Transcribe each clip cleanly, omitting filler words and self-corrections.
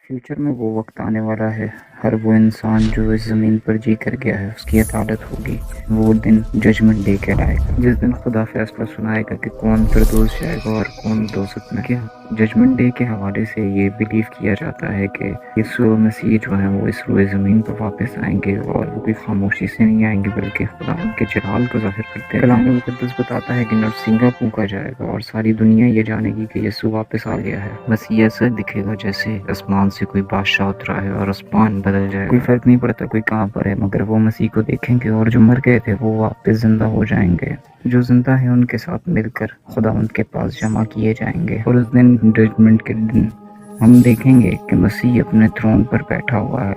Future میں وہ وقت آنے والا ہے، ہر وہ انسان جو اس زمین پر جی کر گیا ہے اس کی عدالت ہوگی۔ وہ دن ججمنٹ ڈے کہلائے گا، جس دن خدا فیصلہ سنائے گا کہ کون فردوس جائے گا اور کون دوزخ میں۔ ججمنٹ ڈے کے حوالے سے یہ بلیو کیا جاتا ہے کہ یسوع مسیح جو ہیں وہ اس روئے زمین پر واپس آئیں گے، اور وہ بھی خاموشی سے نہیں آئیں گے بلکہ خدا ان کے جلال کو ظاہر کرتے ہیں۔ کلام مقدس بتاتا ہے کہ نرسنگا پھونکا جائے گا اور ساری دنیا یہ جانے گی کہ یسوع واپس آ گیا ہے۔ مسیح ایسا دکھے گا جیسے آسمان سے کوئی بادشاہ اترا ہے اور آسمان بدل جائے گا۔ کوئی فرق نہیں پڑتا کوئی کہاں پر ہے، مگر وہ مسیح کو دیکھیں گے، اور جو مر گئے تھے وہ واپس زندہ ہو جائیں گے۔ جو زندہ ہیں ان کے ساتھ مل کر خداوند کے پاس جمع کیے جائیں گے، اور اس دن ججمنٹ کے دن ہم دیکھیں گے کہ مسیح اپنے تھرون پر بیٹھا ہوا ہے،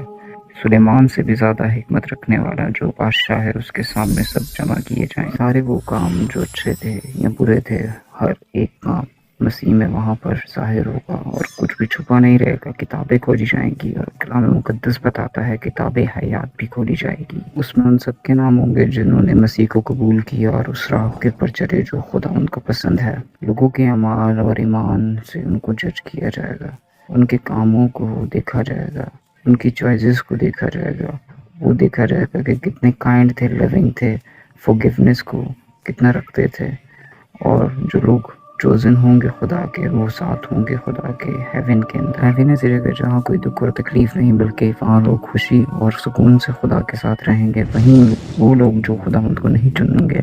سلیمان سے بھی زیادہ حکمت رکھنے والا جو بادشاہ ہے، اس کے سامنے سب جمع کیے جائیں۔ سارے وہ کام جو اچھے تھے یا برے تھے، ہر ایک کام مسیح میں وہاں پر ظاہر ہوگا، اور کچھ بھی چھپا نہیں رہے گا۔ کتابیں کھولی جائیں گی، اور کلام مقدس بتاتا ہے کتاب حیات بھی کھولی جائے گی۔ اس میں ان سب کے نام ہوں گے جنہوں نے مسیح کو قبول کیا اور اس راہ کے پر چلے جو خدا ان کو پسند ہے۔ لوگوں کے اعمال اور ایمان سے ان کو جج کیا جائے گا، ان کے کاموں کو دیکھا جائے گا، ان کی چوائسز کو دیکھا جائے گا۔ وہ دیکھا جائے گا کہ کتنے کائنڈ تھے، لونگ تھے، فورگیونیس کو کتنا رکھتے تھے۔ اور جو لوگ چوزن ہوں گے خدا کے، وہ ساتھ ہوں گے خدا کے ہیون کے اندر۔ ہیون ایسی جگہ جہاں کوئی دکھ اور تکلیف نہیں، بلکہ وہاں لوگ خوشی اور سکون سے خدا کے ساتھ رہیں گے۔ وہیں وہ لوگ جو خدا ان کو نہیں چنیں گے،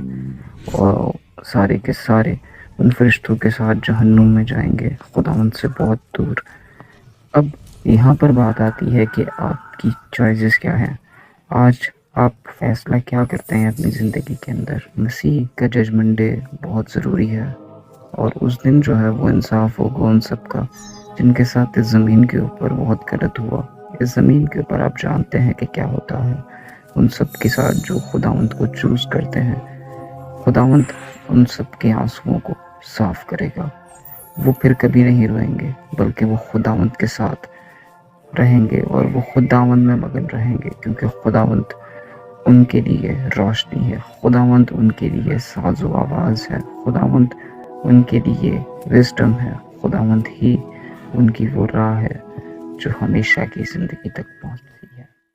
اور سارے کے سارے ان فرشتوں کے ساتھ جہنم میں جائیں گے، خدا ان سے بہت دور۔ اب یہاں پر بات آتی ہے کہ آپ کی چوائسز کیا ہیں، آج آپ فیصلہ کیا کرتے ہیں اپنی زندگی کے اندر۔ مسیح کا ججمنٹ ڈے بہت ضروری ہے، اور اس دن جو ہے وہ انصاف ہوگا ان سب کا جن کے ساتھ اس زمین کے اوپر بہت غلط ہوا۔ اس زمین کے اوپر آپ جانتے ہیں کہ کیا ہوتا ہے، ان سب کے ساتھ جو خداوند کو چوز کرتے ہیں، خداوند ان سب کے آنسوؤں کو صاف کرے گا۔ وہ پھر کبھی نہیں روئیں گے، بلکہ وہ خداوند کے ساتھ رہیں گے، اور وہ خداوند میں مگن رہیں گے، کیونکہ خداوند ان کے لیے روشنی ہے، خداوند ان کے لیے ساز و آواز ہے، خداوند ان کے لیے وزڈم ہے، خداوند ہی ان کی وہ راہ ہے جو ہمیشہ کی زندگی تک پہنچتی ہے۔